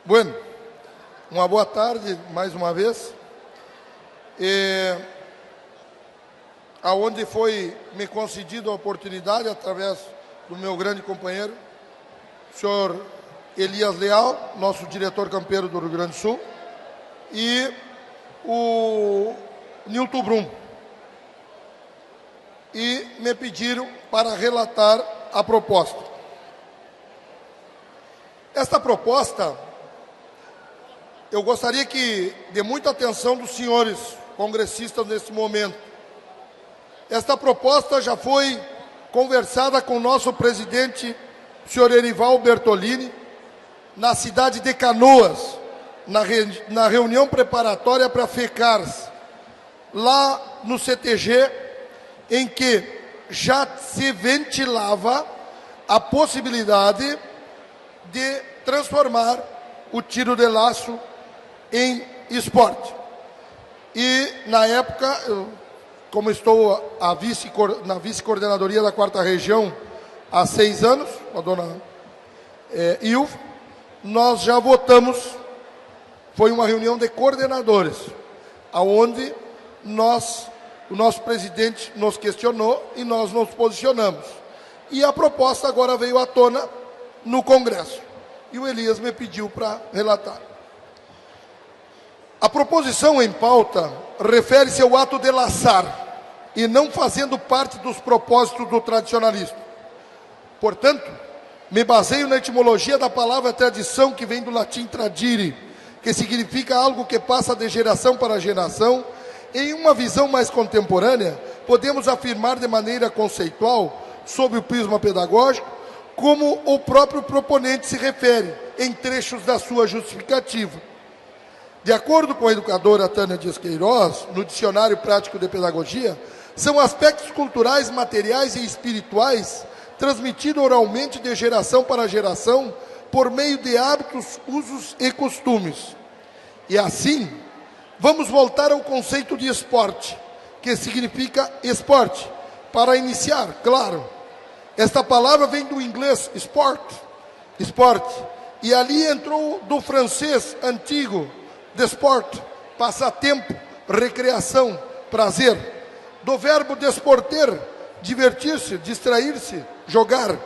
Bueno, uma boa tarde mais uma vez. Aonde foi me concedida a oportunidade, através do meu grande companheiro, o senhor Elias Leal, nosso diretor campeiro do Rio Grande do Sul, e o Nilton Brum. E me pediram para relatar a proposta. Esta proposta, eu gostaria que dê muita atenção dos senhores congressistas nesse momento. Esta proposta já foi conversada com o nosso presidente, o senhor Erival Bertolini, na cidade de Canoas, na reunião preparatória para a FECARS, lá no CTG, em que já se ventilava a possibilidade de transformar o tiro de laço em esporte. E, na época, como estou na vice-coordenadoria da 4ª Região há 6 anos, com a dona Ilva, nós já votamos, foi uma reunião de coordenadores, aonde o nosso presidente nos questionou e nós nos posicionamos. E a proposta agora veio à tona no Congresso. E o Elias me pediu para relatar. A proposição em pauta refere-se ao ato de laçar e não fazendo parte dos propósitos do tradicionalismo. Portanto, me baseio na etimologia da palavra tradição, que vem do latim tradire, que significa algo que passa de geração para geração. Em uma visão mais contemporânea, podemos afirmar de maneira conceitual, sob o prisma pedagógico, como o próprio proponente se refere em trechos da sua justificativa. De acordo com a educadora Tânia Dias Queiroz, no Dicionário Prático de Pedagogia, são aspectos culturais, materiais e espirituais transmitidos oralmente de geração para geração por meio de hábitos, usos e costumes. E assim, vamos voltar ao conceito de esporte, que significa esporte. Para iniciar, claro, esta palavra vem do inglês esporte, e ali entrou do francês antigo, desporto, passatempo, recreação, prazer, do verbo desporter, divertir-se, distrair-se, jogar,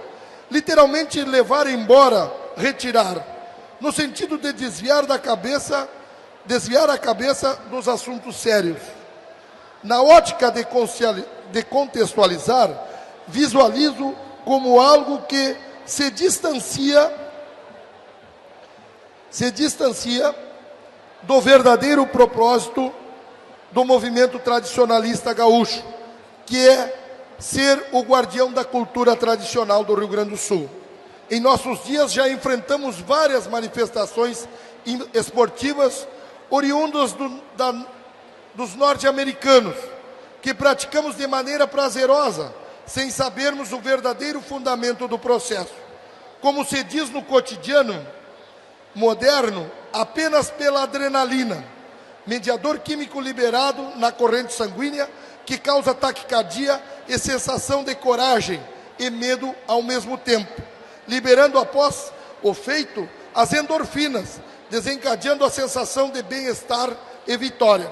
literalmente levar embora, retirar, no sentido de desviar a cabeça dos assuntos sérios. Na ótica de contextualizar, visualizo como algo que se distancia do verdadeiro propósito do movimento tradicionalista gaúcho, que é ser o guardião da cultura tradicional do Rio Grande do Sul. Em nossos dias já enfrentamos várias manifestações esportivas oriundas dos norte-americanos, que praticamos de maneira prazerosa, sem sabermos o verdadeiro fundamento do processo. Como se diz no cotidiano moderno, apenas pela adrenalina, mediador químico liberado na corrente sanguínea, que causa taquicardia e sensação de coragem e medo ao mesmo tempo, liberando após o feito as endorfinas, desencadeando a sensação de bem-estar e vitória.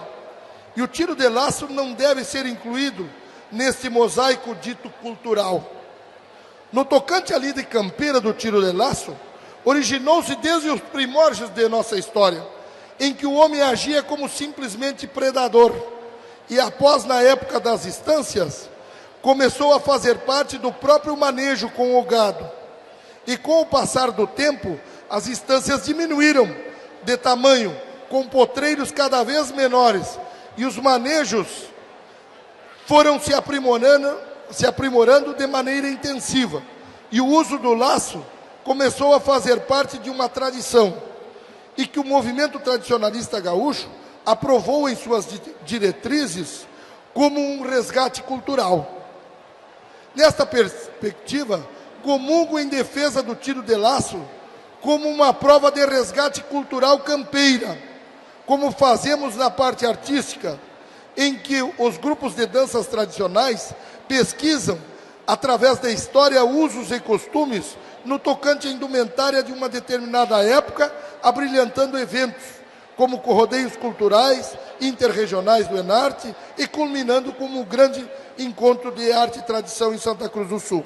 E o tiro de laço não deve ser incluído neste mosaico dito cultural. No tocante à lida campeira do tiro de laço, originou-se desde os primórdios de nossa história, em que o homem agia como simplesmente predador, e após, na época das estâncias, começou a fazer parte do próprio manejo com o gado. E com o passar do tempo, as estâncias diminuíram de tamanho, com potreiros cada vez menores, e os manejos foram se aprimorando de maneira intensiva. E o uso do laço começou a fazer parte de uma tradição, e que o movimento tradicionalista gaúcho aprovou em suas diretrizes como um resgate cultural. Nesta perspectiva, comungo em defesa do tiro de laço como uma prova de resgate cultural campeira, como fazemos na parte artística, em que os grupos de danças tradicionais pesquisam, através da história, usos e costumes no tocante à indumentária de uma determinada época, abrilhantando eventos, como rodeios culturais, interregionais do Enarte e culminando como um grande encontro de arte e tradição em Santa Cruz do Sul.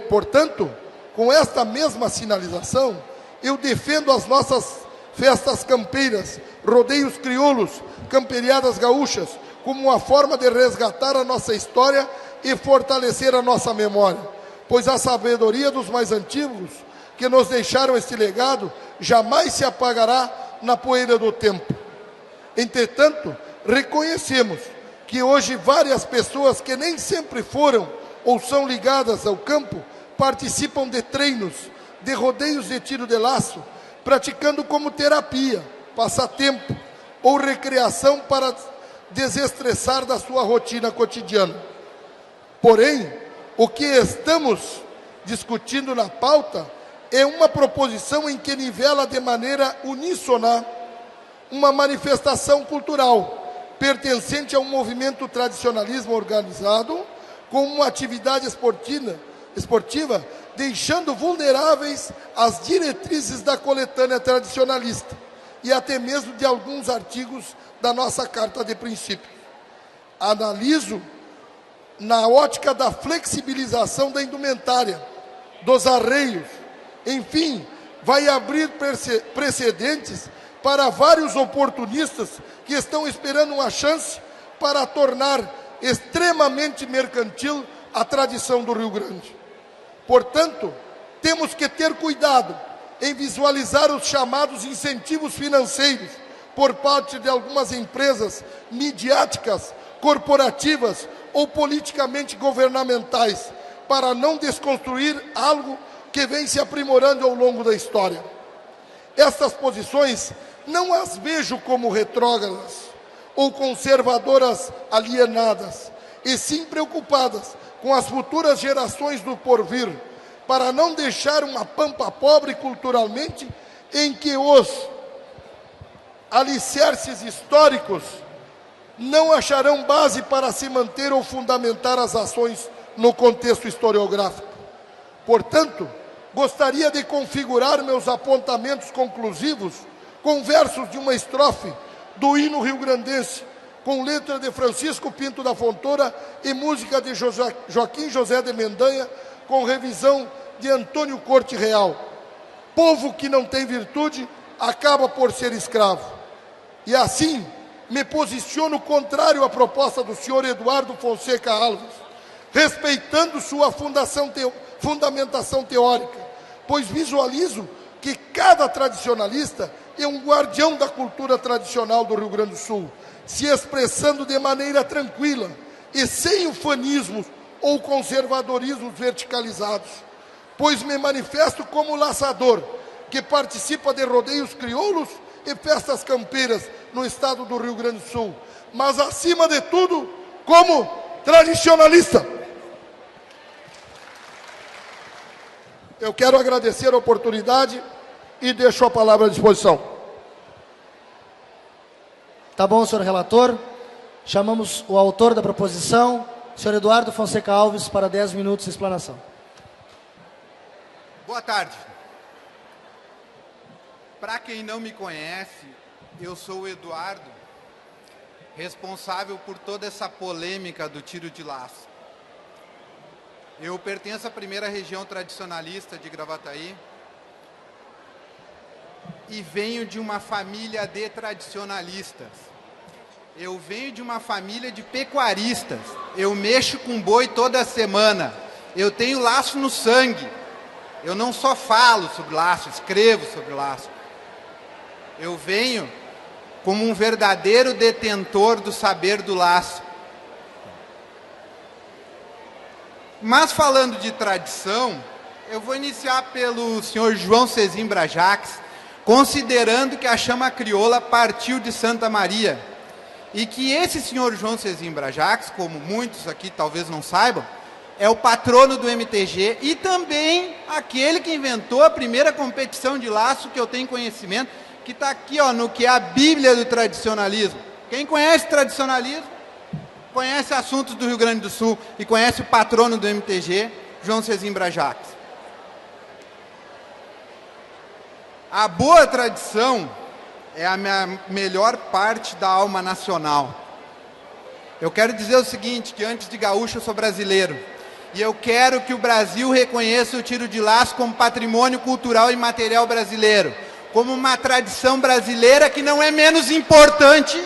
Portanto, com esta mesma sinalização, eu defendo as nossas festas campeiras, rodeios crioulos, camperiadas gaúchas, como uma forma de resgatar a nossa história e fortalecer a nossa memória, pois a sabedoria dos mais antigos, que nos deixaram este legado, jamais se apagará na poeira do tempo. Entretanto, reconhecemos que hoje várias pessoas que nem sempre foram ou são ligadas ao campo, participam de treinos, de rodeios de tiro de laço, praticando como terapia, passatempo ou recreação para desestressar da sua rotina cotidiana. Porém, o que estamos discutindo na pauta é uma proposição em que nivela de maneira uníssona uma manifestação cultural pertencente a um movimento tradicionalismo organizado com uma atividade esportiva, deixando vulneráveis as diretrizes da coletânea tradicionalista e até mesmo de alguns artigos da nossa Carta de Princípios. Analiso na ótica da flexibilização da indumentária, dos arreios, enfim, vai abrir precedentes para vários oportunistas que estão esperando uma chance para tornar extremamente mercantil a tradição do Rio Grande. Portanto, temos que ter cuidado em visualizar os chamados incentivos financeiros por parte de algumas empresas midiáticas, corporativas ou politicamente governamentais, para não desconstruir algo que vem se aprimorando ao longo da história. Estas posições não as vejo como retrógradas ou conservadoras alienadas, e sim preocupadas com as futuras gerações do porvir, para não deixar uma pampa pobre culturalmente, em que os alicerces históricos não acharão base para se manter ou fundamentar as ações no contexto historiográfico. Portanto, gostaria de configurar meus apontamentos conclusivos com versos de uma estrofe do hino rio-grandense, com letra de Francisco Pinto da Fontoura e música de Joaquim José de Mendanha, com revisão de Antônio Corte Real. Povo que não tem virtude acaba por ser escravo. E assim me posiciono contrário à proposta do senhor Eduardo Fonseca Alves, respeitando sua fundamentação teórica, pois visualizo que cada tradicionalista é um guardião da cultura tradicional do Rio Grande do Sul, se expressando de maneira tranquila e sem ufanismos ou conservadorismos verticalizados, pois me manifesto como laçador, que participa de rodeios crioulos e festas campeiras no estado do Rio Grande do Sul, mas acima de tudo, como tradicionalista. Eu quero agradecer a oportunidade e deixo a palavra à disposição. Tá bom, senhor relator. Chamamos o autor da proposição, senhor Eduardo Fonseca Alves, para 10 minutos de explanação. Boa tarde. Para quem não me conhece, eu sou o Eduardo, responsável por toda essa polêmica do tiro de laço. Eu pertenço à primeira região tradicionalista de Gravataí e venho de uma família de tradicionalistas. Eu venho de uma família de pecuaristas. Eu mexo com boi toda semana. Eu tenho laço no sangue. Eu não só falo sobre laço, escrevo sobre laço. Eu venho como um verdadeiro detentor do saber do laço. Mas falando de tradição, eu vou iniciar pelo senhor João Cezimbra Jacques, considerando que a chama crioula partiu de Santa Maria, e que esse senhor João Cezimbra Jacques, como muitos aqui talvez não saibam, é o patrono do MTG e também aquele que inventou a primeira competição de laço que eu tenho conhecimento, que está aqui, ó, no que é a Bíblia do tradicionalismo. Quem conhece tradicionalismo, conhece assuntos do Rio Grande do Sul e conhece o patrono do MTG, João Cezimbra Jacques. A boa tradição é a melhor parte da alma nacional. Eu quero dizer o seguinte, que antes de gaúcho eu sou brasileiro. E eu quero que o Brasil reconheça o tiro de laço como patrimônio cultural e material brasileiro. Como uma tradição brasileira que não é menos importante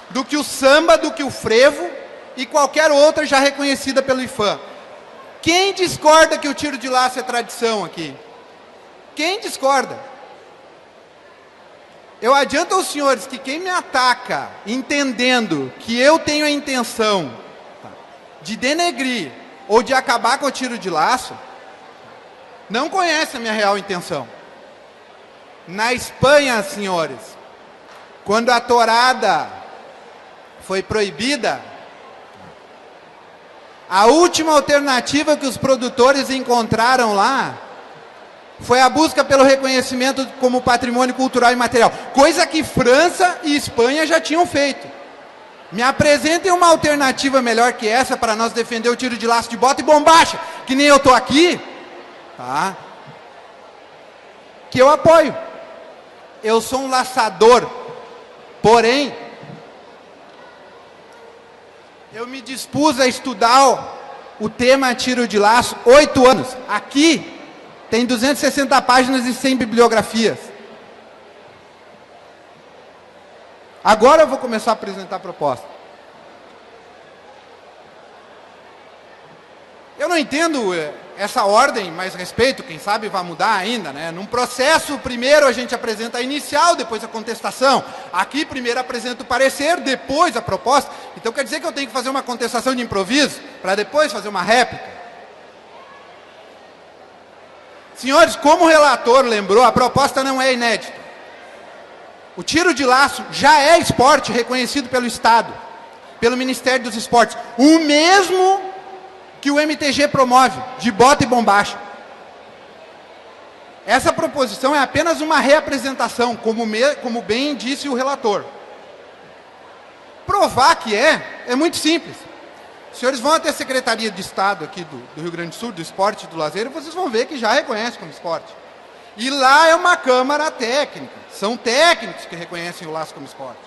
do que o samba, do que o frevo e qualquer outra já reconhecida pelo IFAM. Quem discorda que o tiro de laço é tradição aqui? Quem discorda? Eu adianto aos senhores que quem me ataca, entendendo que eu tenho a intenção de denegrir ou de acabar com o tiro de laço, não conhece a minha real intenção. Na Espanha, senhores, quando a tourada foi proibida, a última alternativa que os produtores encontraram lá foi a busca pelo reconhecimento como patrimônio cultural e material, coisa que França e Espanha já tinham feito. Me apresentem uma alternativa melhor que essa para nós defender o tiro de laço de bota e bombacha, que nem eu estou aqui, tá? Que eu apoio. Eu sou um laçador, porém, eu me dispus a estudar o tema tiro de laço 8 anos. Aqui tem 260 páginas e 100 bibliografias. Agora eu vou começar a apresentar a proposta. Eu não entendo essa ordem, mas respeito, quem sabe vai mudar ainda, né? Num processo, primeiro a gente apresenta a inicial, depois a contestação. Aqui, primeiro apresenta o parecer, depois a proposta. Então quer dizer que eu tenho que fazer uma contestação de improviso, para depois fazer uma réplica? Senhores, como o relator lembrou, a proposta não é inédita. O tiro de laço já é esporte reconhecido pelo Estado, pelo Ministério dos Esportes. O mesmo que o MTG promove, de bota e bombacha. Essa proposição é apenas uma reapresentação, como bem disse o relator. Provar que é muito simples. Os senhores vão até a Secretaria de Estado aqui do Rio Grande do Sul, do Esporte e do Lazer, e vocês vão ver que já reconhece como esporte. E lá é uma câmara técnica. São técnicos que reconhecem o laço como esporte.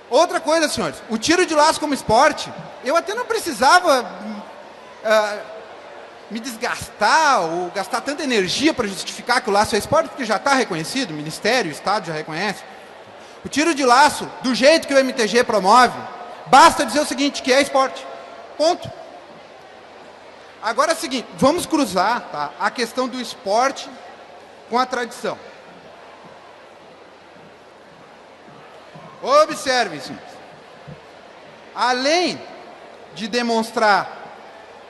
Outra coisa, senhores, o tiro de laço como esporte, eu até não precisava me desgastar ou gastar tanta energia para justificar que o laço é esporte, porque já está reconhecido, o Ministério, o Estado já reconhece. O tiro de laço, do jeito que o MTG promove, basta dizer o seguinte, que é esporte. Ponto. Agora é o seguinte, vamos cruzar, tá, a questão do esporte com a tradição. Observem, senhores. Além de demonstrar,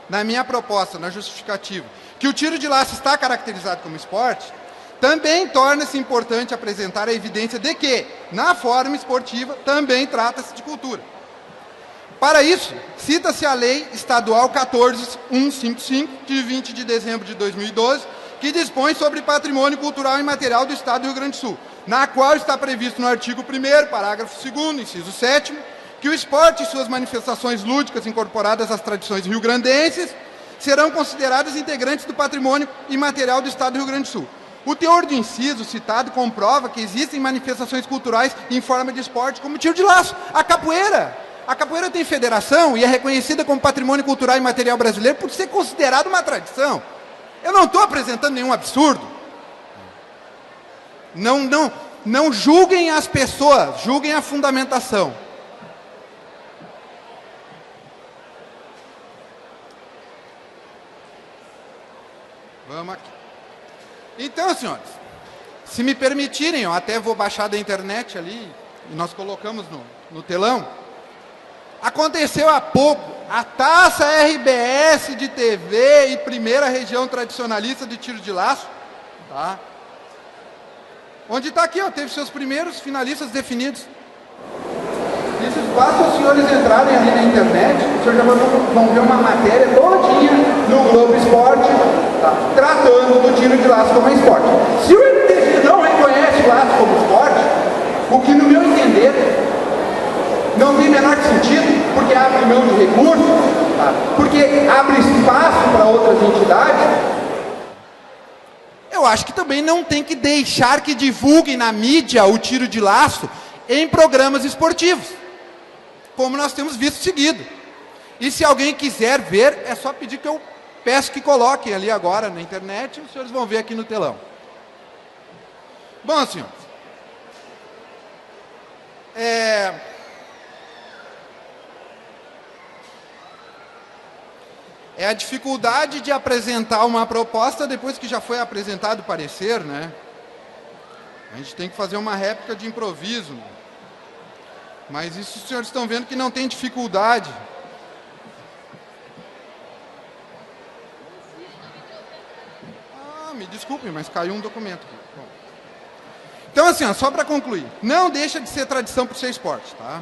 na minha proposta, na justificativa, que o tiro de laço está caracterizado como esporte, também torna-se importante apresentar a evidência de que, na forma esportiva, também trata-se de cultura. Para isso, cita-se a Lei Estadual 14.155, de 20 de dezembro de 2012, que dispõe sobre patrimônio cultural e material do Estado do Rio Grande do Sul, na qual está previsto no artigo 1º, parágrafo 2º, inciso 7º, que o esporte e suas manifestações lúdicas incorporadas às tradições rio-grandenses serão consideradas integrantes do patrimônio imaterial do Estado do Rio Grande do Sul. O teor do inciso citado comprova que existem manifestações culturais em forma de esporte, como o tiro de laço, a capoeira. A capoeira tem federação e é reconhecida como patrimônio cultural e material brasileiro por ser considerado uma tradição. Eu não estou apresentando nenhum absurdo. Não julguem as pessoas, julguem a fundamentação. Vamos aqui. Então, senhores, se me permitirem, eu até vou baixar da internet ali, e nós colocamos no telão. Aconteceu há pouco a Taça RBS de TV e primeira região tradicionalista de tiro de laço, tá? Onde está aqui, ó, teve seus primeiros finalistas definidos. Isso basta os senhores entrarem ali na internet, os senhores já vão ver uma matéria todinha no Globo Esporte, tá, tratando do tiro de laço como esporte. Se o MTG não reconhece o laço como esporte, o que no meu entender não tem menor sentido, porque abre mão de recursos, tá, porque abre espaço para outras entidades, eu acho que também não tem que deixar que divulguem na mídia o tiro de laço em programas esportivos, como nós temos visto seguido. E se alguém quiser ver, é só pedir que eu peço que coloquem ali agora na internet, os senhores vão ver aqui no telão. Bom, senhores, é a dificuldade de apresentar uma proposta depois que já foi apresentado o parecer, né? A gente tem que fazer uma réplica de improviso. Mas isso os senhores estão vendo que não tem dificuldade. Me desculpem, mas caiu um documento aqui. Bom. Então, assim, ó, só para concluir, não deixa de ser tradição por ser esporte, tá?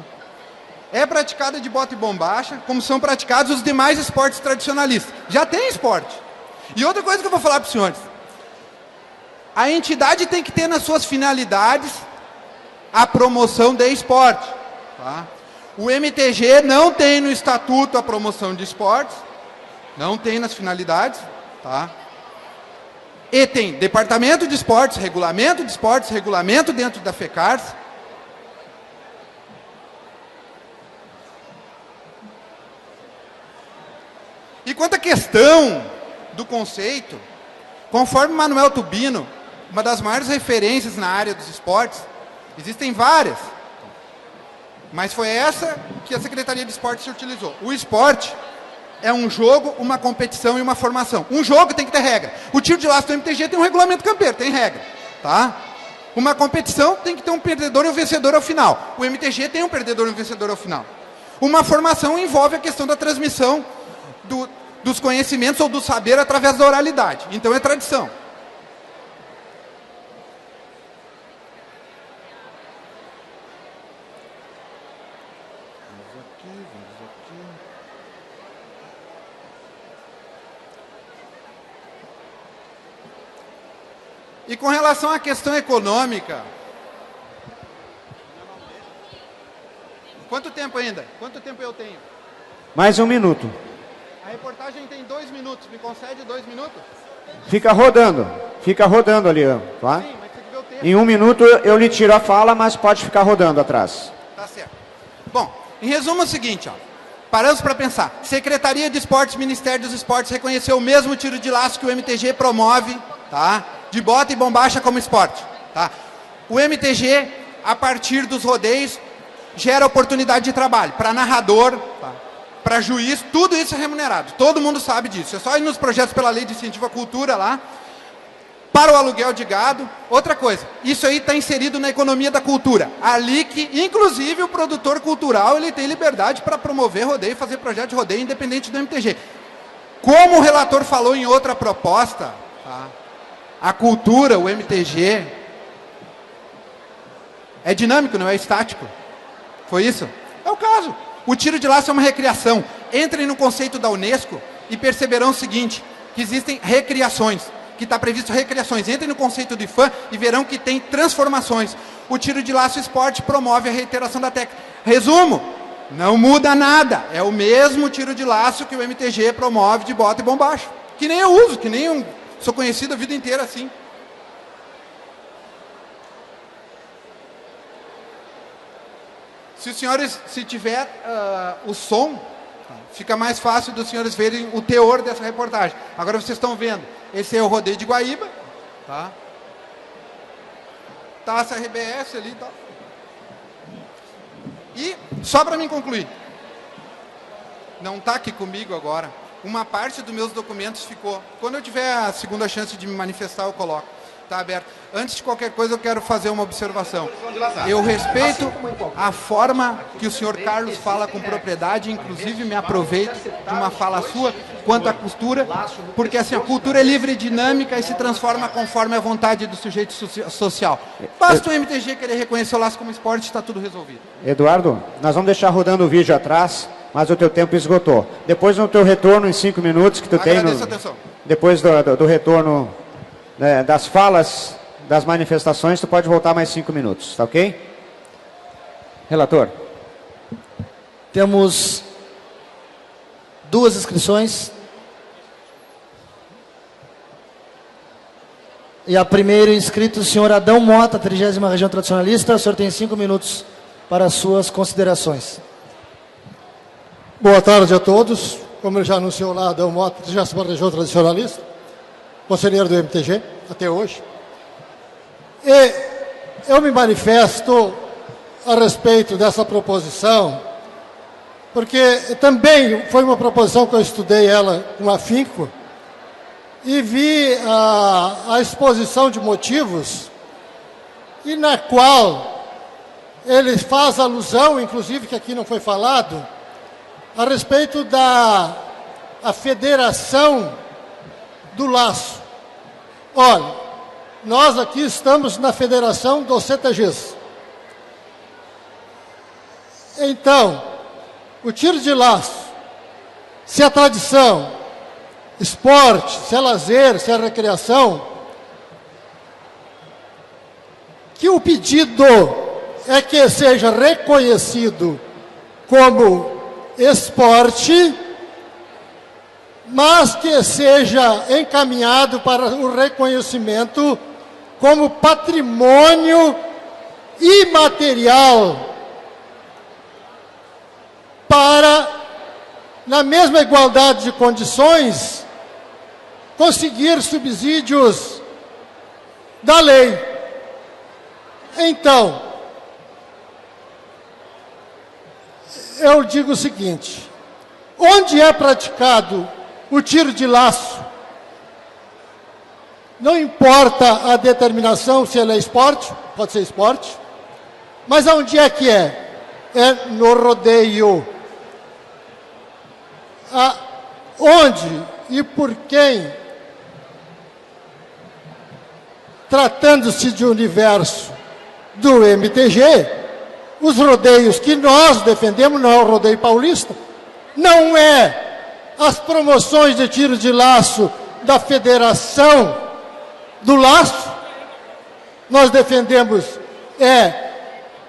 É praticada de bota e bombacha, como são praticados os demais esportes tradicionalistas. Já tem esporte. E outra coisa que eu vou falar para os senhores. A entidade tem que ter nas suas finalidades a promoção de esporte. Tá? O MTG não tem no estatuto a promoção de esportes. Não tem nas finalidades. Tá? E tem departamento de esportes, regulamento dentro da FECARS. E quanto à questão do conceito, conforme Manuel Tubino, uma das maiores referências na área dos esportes, existem várias, mas foi essa que a Secretaria de Esportes se utilizou. O esporte é um jogo, uma competição e uma formação. Um jogo tem que ter regra. O tiro de laço do MTG tem um regulamento campeiro, tem regra. Tá? Uma competição tem que ter um perdedor e um vencedor ao final. O MTG tem um perdedor e um vencedor ao final. Uma formação envolve a questão da transmissão dos conhecimentos ou do saber através da oralidade. Então é tradição. E com relação à questão econômica, quanto tempo ainda? Quanto tempo eu tenho? Mais 1 minuto. A reportagem tem 2 minutos. Me concede 2 minutos? Fica rodando ali, tá? Sim, mas tem que ver o tempo. Em 1 minuto eu lhe tiro a fala, mas pode ficar rodando atrás. Tá certo. Bom, em resumo é o seguinte, ó. Paramos para pensar. Secretaria de Esportes, Ministério dos Esportes reconheceu o mesmo tiro de laço que o MTG promove, tá? De bota e bombacha como esporte, tá? O MTG, a partir dos rodeios, gera oportunidade de trabalho para narrador, tá? Para juiz, tudo isso é remunerado. Todo mundo sabe disso. É só ir nos projetos pela Lei de Incentivo à Cultura lá, para o aluguel de gado. Outra coisa, isso aí está inserido na economia da cultura. Ali que, inclusive, o produtor cultural ele tem liberdade para promover rodeio e fazer projeto de rodeio independente do MTG. Como o relator falou em outra proposta, tá? A cultura, o MTG, é dinâmico, não é estático. Foi isso? É o caso. O tiro de laço é uma recriação. Entrem no conceito da Unesco e perceberão o seguinte, que existem recriações, que está previsto recriações. Entrem no conceito de fã e verão que tem transformações. O tiro de laço esporte promove a reiteração da técnica. Resumo, não muda nada. É o mesmo tiro de laço que o MTG promove de bota e bombacha. Que nem eu uso, que nem eu sou conhecido a vida inteira assim. Se os senhores, se tiver o som, fica mais fácil dos senhores verem o teor dessa reportagem. Agora vocês estão vendo, esse é o rodeio de Guaíba, tá? Taça RBS ali, tá? E, só para mim concluir, não está aqui comigo agora, uma parte dos meus documentos ficou. Quando eu tiver a segunda chance de me manifestar, eu coloco. Está aberto. Antes de qualquer coisa, eu quero fazer uma observação. Eu respeito a forma que o senhor Carlos fala com propriedade, inclusive me aproveito de uma fala sua quanto à cultura, porque assim, a cultura é livre e dinâmica e se transforma conforme a vontade do sujeito social. Basta o MTG querer reconhecer o laço como esporte, está tudo resolvido. Eduardo, nós vamos deixar rodando o vídeo atrás, mas o teu tempo esgotou. Depois no teu retorno em 5 minutos que tu tem, depois do retorno das falas, das manifestações, tu pode voltar mais 5 minutos, tá ok? Relator. Temos 2 inscrições. E a primeiro inscrito, o senhor Adão Mota, 30ª Região Tradicionalista. O senhor tem 5 minutos para as suas considerações. Boa tarde a todos. Como ele já anunciou lá, Adão Mota, 30ª Região Tradicionalista, conselheiro do MTG, até hoje. E eu me manifesto a respeito dessa proposição, porque também foi uma proposição que eu estudei ela com afinco, e vi a exposição de motivos, e na qual ele faz alusão, inclusive que aqui não foi falado, a respeito da federação do laço. Olha, nós aqui estamos na federação dos CTGs. Então, o tiro de laço, se é tradição, esporte, se é lazer, se é recreação, que o pedido é que seja reconhecido como esporte, mas que seja encaminhado para o reconhecimento como patrimônio imaterial, para, na mesma igualdade de condições, conseguir subsídios da lei. Então, eu digo o seguinte: onde é praticado o tiro de laço, não importa a determinação se ele é esporte, pode ser esporte, mas onde é que é? É no rodeio. Onde e por quem, tratando-se de universo do MTG, os rodeios que nós defendemos, não é o rodeio paulista, não é as promoções de tiro de laço da Federação do Laço, nós defendemos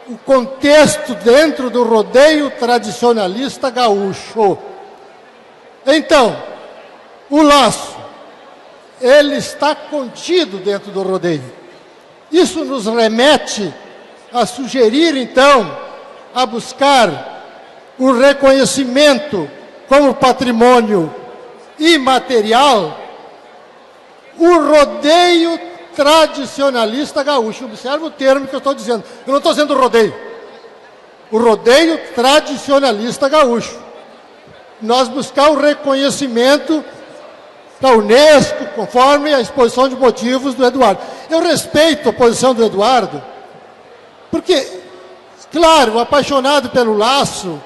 o contexto dentro do rodeio tradicionalista gaúcho. Então, o laço, ele está contido dentro do rodeio. Isso nos remete a sugerir, então, a buscar o reconhecimento como patrimônio imaterial, o rodeio tradicionalista gaúcho. Observe o termo que eu estou dizendo. Eu não estou dizendo rodeio. O rodeio tradicionalista gaúcho. Nós buscar o reconhecimento da Unesco, conforme a exposição de motivos do Eduardo. Eu respeito a posição do Eduardo, porque, claro, apaixonado pelo laço,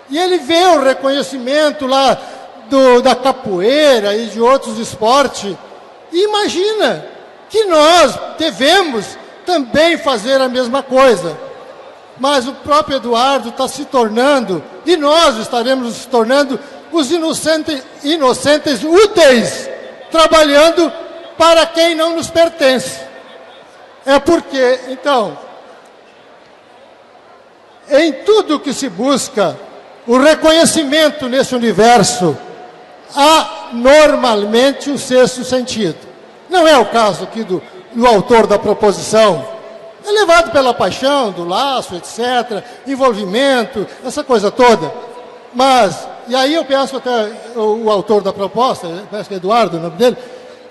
e ele vê o reconhecimento lá da capoeira e de outros esportes, e imagina que nós devemos também fazer a mesma coisa. Mas o próprio Eduardo está se tornando, e nós estaremos nos tornando, os inocentes úteis, trabalhando para quem não nos pertence. É porque, então, em tudo que se busca o reconhecimento nesse universo, há normalmente o sexto sentido. Não é o caso aqui do autor da proposição. É levado pela paixão, do laço, etc., envolvimento, essa coisa toda. Mas, e aí eu penso até o autor da proposta, parece que é Eduardo, o nome dele,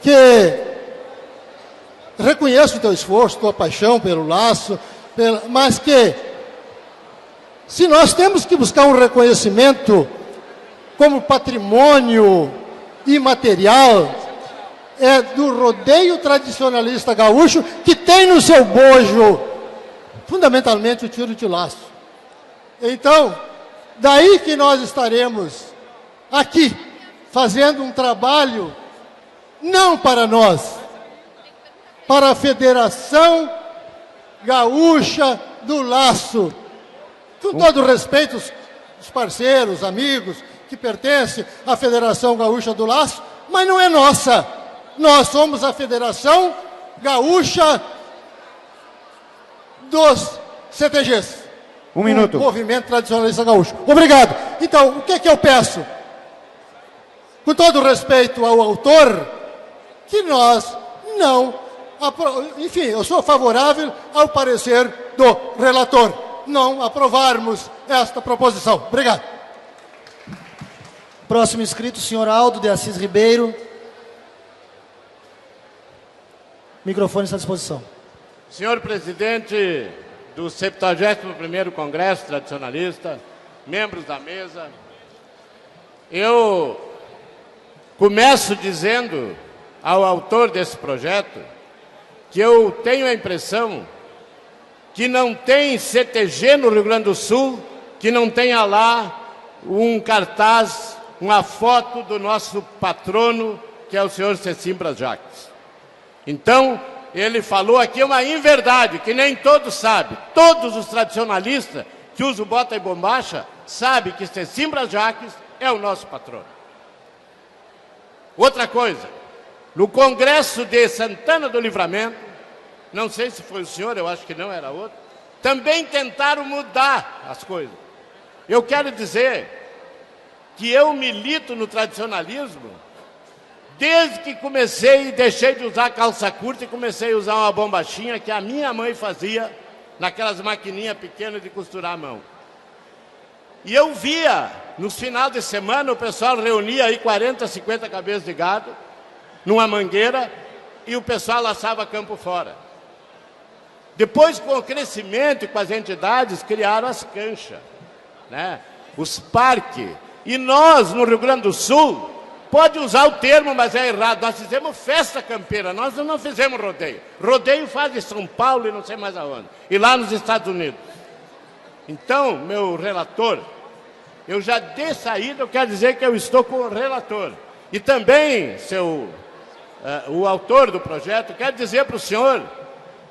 que reconheço o teu esforço, tua paixão pelo laço, mas que, se nós temos que buscar um reconhecimento como patrimônio imaterial, é do rodeio tradicionalista gaúcho, que tem no seu bojo, fundamentalmente, o tiro de laço. Então, daí que nós estaremos aqui, fazendo um trabalho, não para nós, para a Federação Gaúcha do Laço. Com todo respeito, os parceiros, amigos, que pertencem à Federação Gaúcha do Laço, mas não é nossa. Nós somos a Federação Gaúcha dos CTGs. Um minuto. O Movimento Tradicionalista Gaúcho. Obrigado. Então, o que é que eu peço? Com todo respeito ao autor, que nós não enfim, eu sou favorável ao parecer do relator, não aprovarmos esta proposição. Obrigado. Próximo inscrito, senhor Aldo de Assis Ribeiro. O microfone está à disposição. Senhor presidente do 71º Congresso Tradicionalista, membros da mesa, eu começo dizendo ao autor desse projeto que eu tenho a impressão que não tem CTG no Rio Grande do Sul que não tenha lá um cartaz, uma foto do nosso patrono, que é o senhor Cecim Bras Jacques. Então, ele falou aqui uma inverdade, que nem todos sabem. Todos os tradicionalistas que usam bota e bombacha sabem que Cecim Bras Jacques é o nosso patrono. Outra coisa, no Congresso de Santana do Livramento, não sei se foi o senhor, eu acho que não, era outro, também tentaram mudar as coisas. Eu quero dizer que eu milito no tradicionalismo desde que comecei e deixei de usar calça curta e comecei a usar uma bombachinha que a minha mãe fazia naquelas maquininhas pequenas de costurar a mão. E eu via, nos finais de semana, o pessoal reunia aí 40, 50 cabeças de gado numa mangueira e o pessoal laçava campo fora. Depois, com o crescimento e com as entidades, criaram as canchas, né? Os parques. E nós, no Rio Grande do Sul, pode usar o termo, mas é errado. Nós fizemos festa campeira, nós não fizemos rodeio. Rodeio faz em São Paulo e não sei mais aonde. E lá nos Estados Unidos. Então, meu relator, eu já de saída, eu quero dizer que eu estou com o relator. E também, o autor do projeto, quero dizer para o senhor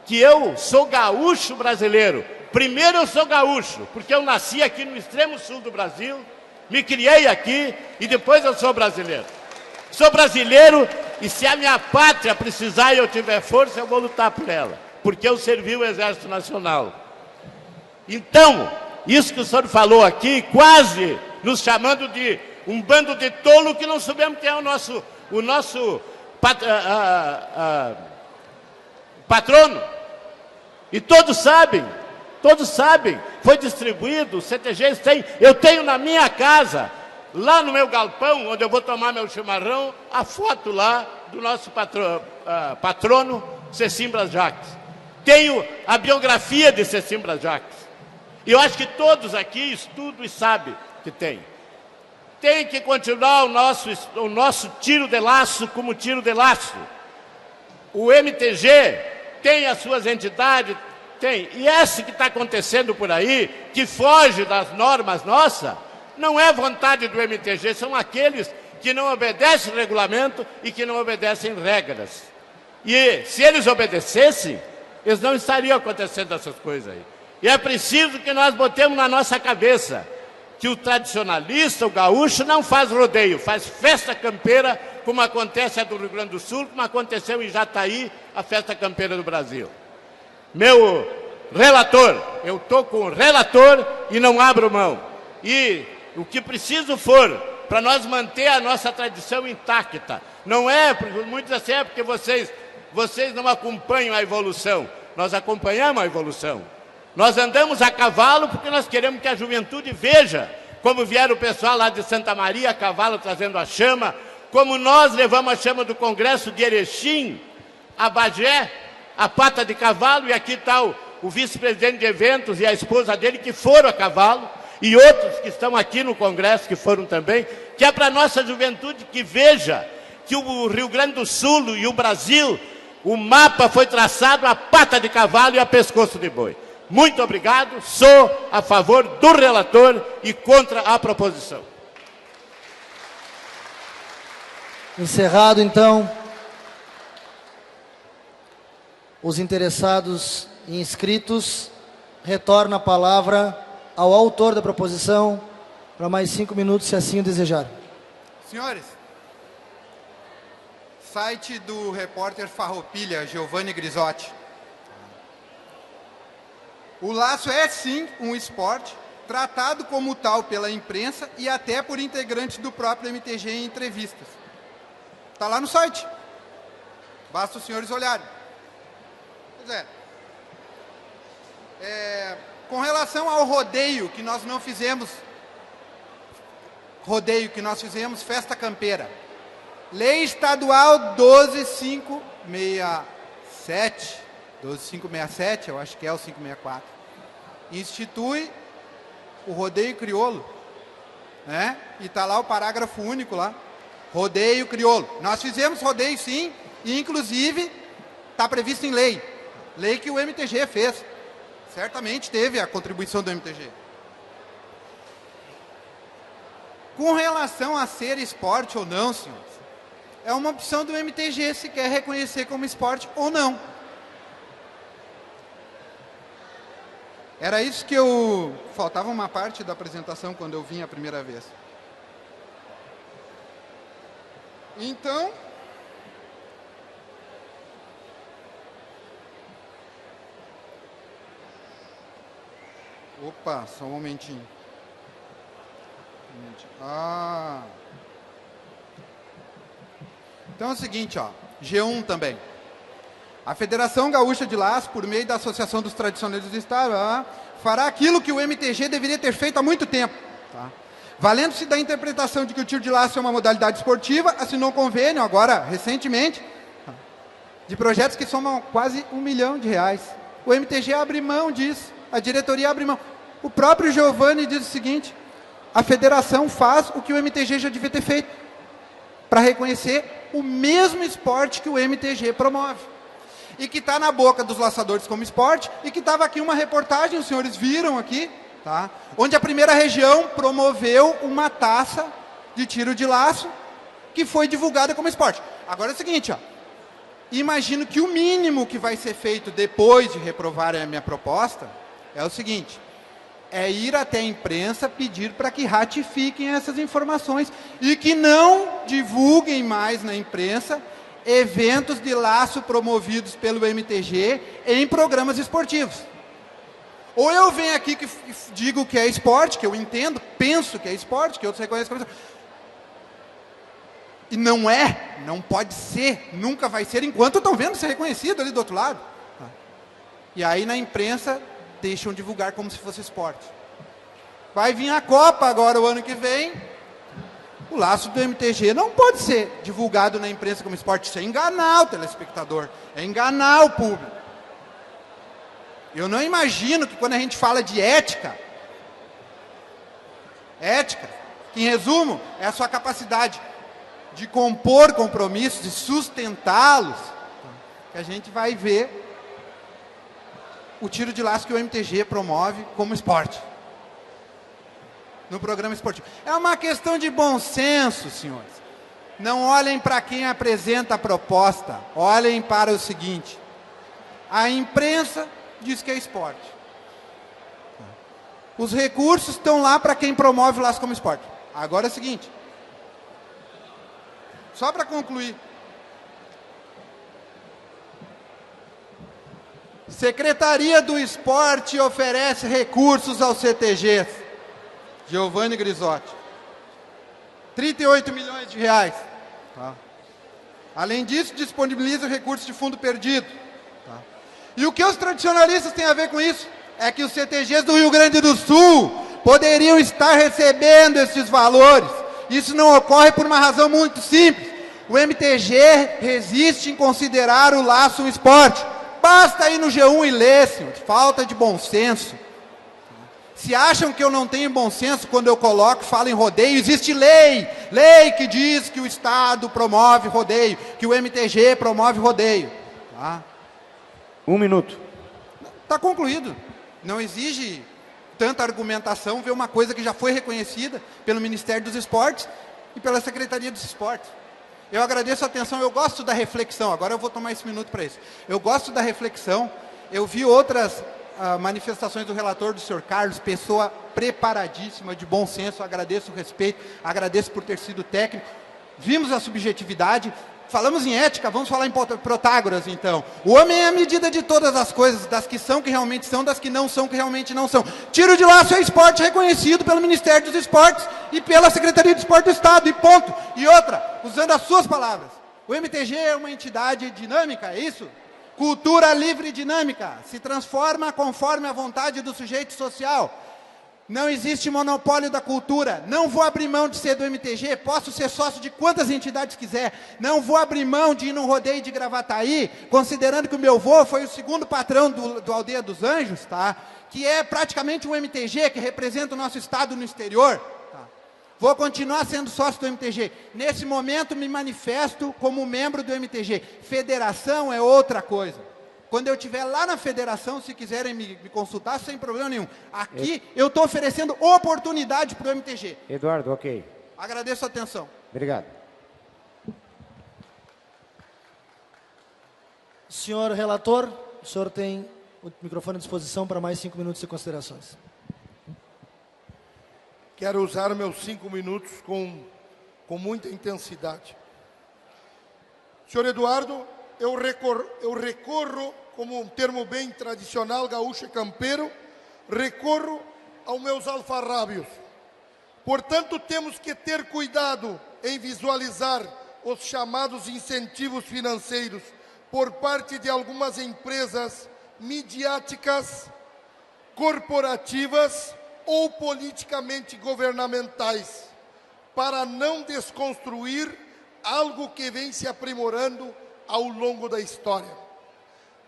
que eu sou gaúcho brasileiro. Primeiro eu sou gaúcho, porque eu nasci aqui no extremo sul do Brasil, me criei aqui e depois eu sou brasileiro. Sou brasileiro e se a minha pátria precisar e eu tiver força, eu vou lutar por ela, porque eu servi o Exército Nacional. Então, isso que o senhor falou aqui, quase nos chamando de um bando de tolo que não sabemos quem é o nosso patrono. E todos sabem, foi distribuído, o CTG tem, eu tenho na minha casa, lá no meu galpão, onde eu vou tomar meu chimarrão, a foto lá do nosso patrono, Cecim Bras Jacques. Tenho a biografia de Cecim Bras Jacques. E eu acho que todos aqui estudam e sabem que tem. Tem que continuar o nosso tiro de laço como tiro de laço. O MTG tem as suas entidades, tem. E esse que está acontecendo por aí, que foge das normas nossas, não é vontade do MTG, são aqueles que não obedecem o regulamento e que não obedecem regras. E se eles obedecessem, eles não estariam acontecendo essas coisas aí. E é preciso que nós botemos na nossa cabeça que o tradicionalista, o gaúcho, não faz rodeio, faz festa campeira, como acontece a do Rio Grande do Sul, como aconteceu em Jataí, a festa campeira do Brasil. Meu relator, eu estou com o relator e não abro mão. E o que preciso for, para nós manter a nossa tradição intacta, não é, muitos assim, é porque vocês não acompanham a evolução. Nós acompanhamos a evolução. Nós andamos a cavalo porque nós queremos que a juventude veja como vieram o pessoal lá de Santa Maria a cavalo trazendo a chama, como nós levamos a chama do Congresso de Erechim, a Bagé, a pata de cavalo, e aqui está o vice-presidente de eventos e a esposa dele que foram a cavalo, e outros que estão aqui no Congresso que foram também, que é para a nossa juventude que veja que o Rio Grande do Sul e o Brasil, o mapa foi traçado a pata de cavalo e a pescoço de boi. Muito obrigado, sou a favor do relator e contra a proposição. Encerrado, então, os interessados e inscritos, retorno a palavra ao autor da proposição para mais 5 minutos, se assim o desejar. Senhores, site do repórter Farroupilha, Giovanni Grisotti. O laço é, sim, um esporte, tratado como tal pela imprensa e até por integrantes do próprio MTG em entrevistas. Está lá no site. Basta os senhores olharem. é. Com relação ao rodeio que nós não fizemos, festa campeira. Lei estadual 12567, eu acho que é o 564, institui o rodeio crioulo, né? E está lá o parágrafo único lá, rodeio crioulo. Nós fizemos rodeio sim, e inclusive está previsto em lei que o MTG fez. Certamente teve a contribuição do MTG. Com relação a ser esporte ou não, senhores, é uma opção do MTG se quer reconhecer como esporte ou não. Era isso que faltava uma parte da apresentação quando eu vim a primeira vez. Então, opa, só um momentinho. Então é o seguinte, ó, G1 também. A Federação Gaúcha de Laço, por meio da Associação dos Tradicionalistas do Estado, fará aquilo que o MTG deveria ter feito há muito tempo. Tá? Valendo-se da interpretação de que o tiro de laço é uma modalidade esportiva, assinou um convênio, agora, recentemente, de projetos que somam quase R$1 milhão. O MTG abre mão disso, a diretoria abre mão. O próprio Giovanni diz o seguinte: a federação faz o que o MTG já devia ter feito, para reconhecer o mesmo esporte que o MTG promove. E que está na boca dos laçadores como esporte, e que estava aqui uma reportagem, os senhores viram aqui, tá? Onde a primeira região promoveu uma taça de tiro de laço, que foi divulgada como esporte. Agora é o seguinte, ó, imagino que o mínimo que vai ser feito depois de reprovarem a minha proposta, é o seguinte: é ir até a imprensa pedir para que ratifiquem essas informações e que não divulguem mais na imprensa eventos de laço promovidos pelo MTG em programas esportivos. Ou eu venho aqui que digo que é esporte, que eu entendo, penso que é esporte, que outros reconhecem como esporte. E não é, não pode ser, nunca vai ser, enquanto estão vendo ser reconhecido ali do outro lado. E aí na imprensa deixam divulgar como se fosse esporte. Vai vir a Copa agora o ano que vem. O laço do MTG não pode ser divulgado na imprensa como esporte. Isso é enganar o telespectador, é enganar o público. Eu não imagino que quando a gente fala de ética, que em resumo é a sua capacidade de compor compromissos, de sustentá-los, que a gente vai ver o tiro de laço que o MTG promove como esporte no programa esportivo. É uma questão de bom senso, senhores. Não olhem para quem apresenta a proposta, olhem para o seguinte: a imprensa diz que é esporte. Os recursos estão lá para quem promove o laço como esporte. Agora é o seguinte, só para concluir, Secretaria do Esporte oferece recursos aos CTGs. Giovanni Grisotti. 38 milhões de reais. Tá. Além disso, disponibiliza recursos de fundo perdido. Tá. E o que os tradicionalistas têm a ver com isso? É que os CTGs do Rio Grande do Sul poderiam estar recebendo esses valores. Isso não ocorre por uma razão muito simples. O MTG resiste em considerar o laço um esporte. Basta ir no G1 e ler, senhor. Falta de bom senso. Se acham que eu não tenho bom senso quando eu coloco, falo em rodeio, existe lei que diz que o Estado promove rodeio, que o MTG promove rodeio. Tá? 1 minuto. Está concluído. Não exige tanta argumentação ver uma coisa que já foi reconhecida pelo Ministério dos Esportes e pela Secretaria dos Esportes. Eu agradeço a atenção, eu gosto da reflexão, agora eu vou tomar esse minuto para isso. Eu gosto da reflexão, eu vi outras manifestações do relator, do senhor Carlos, pessoa preparadíssima, de bom senso, agradeço o respeito, agradeço por ter sido técnico. Vimos a subjetividade, falamos em ética, vamos falar em Protágoras então. O homem é a medida de todas as coisas, das que são que realmente são, das que não são que realmente não são. Tiro de laço é esporte reconhecido pelo Ministério dos Esportes e pela Secretaria de Esporte do Estado, e ponto. E outra, usando as suas palavras, o MTG é uma entidade dinâmica, é isso? Cultura livre e dinâmica, se transforma conforme a vontade do sujeito social. Não existe monopólio da cultura. Não vou abrir mão de ser do MTG, posso ser sócio de quantas entidades quiser. Não vou abrir mão de ir num rodeio de Gravataí, considerando que o meu avô foi o segundo patrão do Aldeia dos Anjos, tá? Que é praticamente um MTG, que representa o nosso estado no exterior. Tá? Vou continuar sendo sócio do MTG. Nesse momento me manifesto como membro do MTG. Federação é outra coisa. Quando eu estiver lá na federação, se quiserem me consultar, sem problema nenhum. Aqui eu estou oferecendo oportunidade para o MTG. Eduardo, ok. Agradeço a atenção. Obrigado. Senhor relator, o senhor tem o microfone à disposição para mais 5 minutos de considerações. Quero usar meus 5 minutos com muita intensidade. Senhor Eduardo, eu recorro, como um termo bem tradicional, gaúcho e campeiro, recorro aos meus alfarrábios. Portanto, temos que ter cuidado em visualizar os chamados incentivos financeiros por parte de algumas empresas midiáticas, corporativas ou politicamente governamentais, para não desconstruir algo que vem se aprimorando ao longo da história.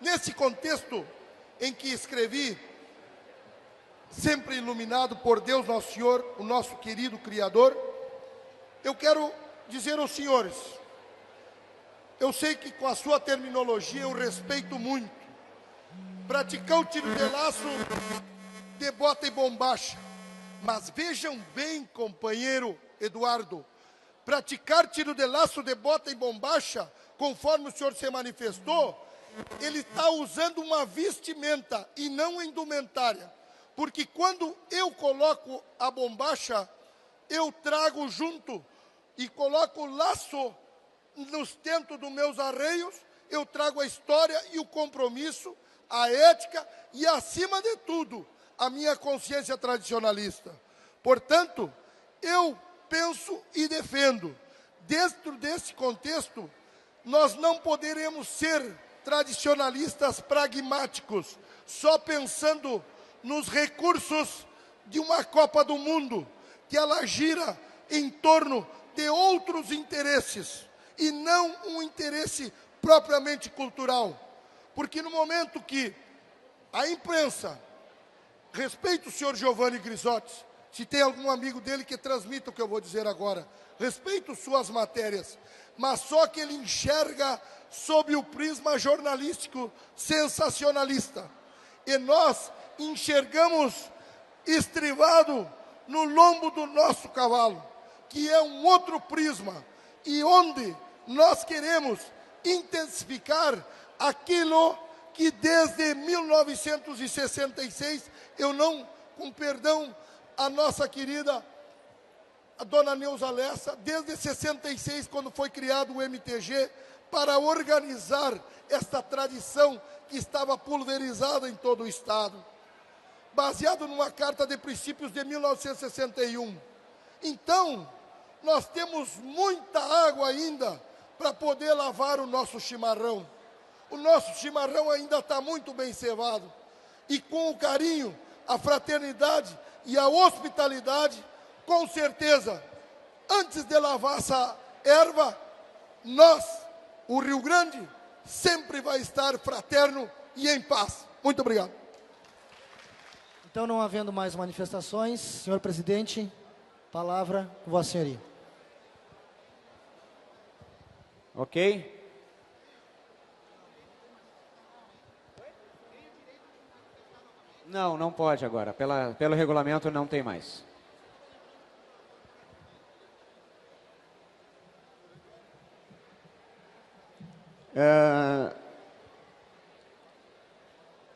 Nesse contexto em que escrevi, sempre iluminado por Deus Nosso Senhor, o nosso querido Criador, eu quero dizer aos senhores, eu sei que com a sua terminologia eu respeito muito, praticar o tiro de laço de bota e bombacha, mas vejam bem, companheiro Eduardo, praticar tiro de laço de bota e bombacha, conforme o senhor se manifestou, ele está usando uma vestimenta e não indumentária. Porque quando eu coloco a bombacha, eu trago junto e coloco o laço nos tentos dos meus arreios, eu trago a história e o compromisso, a ética e, acima de tudo, a minha consciência tradicionalista. Portanto, eu penso e defendo, dentro desse contexto, nós não poderemos ser tradicionalistas pragmáticos, só pensando nos recursos de uma Copa do Mundo, que ela gira em torno de outros interesses, e não um interesse propriamente cultural. Porque no momento que a imprensa, respeito o senhor Giovanni Grisotti, se tem algum amigo dele que transmita o que eu vou dizer agora, respeito suas matérias, mas só que ele enxerga sob o prisma jornalístico sensacionalista. E nós enxergamos estrivado no lombo do nosso cavalo, que é um outro prisma, e onde nós queremos intensificar aquilo que desde 1966, eu não, com perdão, a nossa querida a dona Neuza Lessa, desde 66, quando foi criado o MTG, para organizar esta tradição que estava pulverizada em todo o Estado, baseado numa carta de princípios de 1961. Então, nós temos muita água ainda para poder lavar o nosso chimarrão. O nosso chimarrão ainda está muito bem cevado. E com o carinho, a fraternidade e a hospitalidade, com certeza, antes de lavar essa erva, nós, o Rio Grande, sempre vai estar fraterno e em paz. Muito obrigado. Então, não havendo mais manifestações, senhor presidente, palavra com vossa senhoria. Ok. Não, não pode agora. Pelo regulamento não tem mais.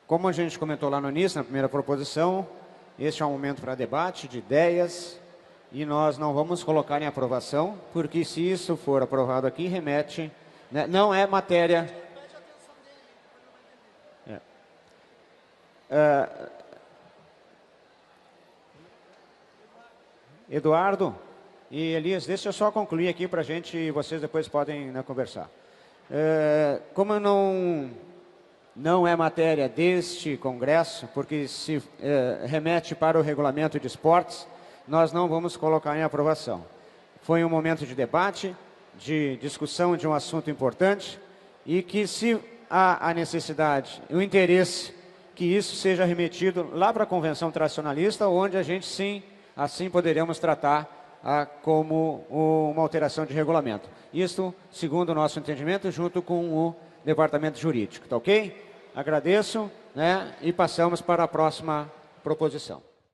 Como a gente comentou lá no início, na primeira proposição, este é um momento para debate de ideias e nós não vamos colocar em aprovação, porque se isso for aprovado aqui, remete, né, não é matéria... Eduardo e Elias, deixa eu só concluir aqui para a gente e vocês depois podem, né, conversar. Como eu não é matéria deste Congresso, porque se remete para o regulamento de esportes, nós não vamos colocar em aprovação. Foi um momento de debate, de discussão de um assunto importante, e que se há a necessidade, o interesse, que isso seja remetido lá para a Convenção Tradicionalista, onde a gente sim, assim poderemos tratar como uma alteração de regulamento. Isto, segundo o nosso entendimento, junto com o Departamento Jurídico, tá ok? Agradeço, né, e passamos para a próxima proposição.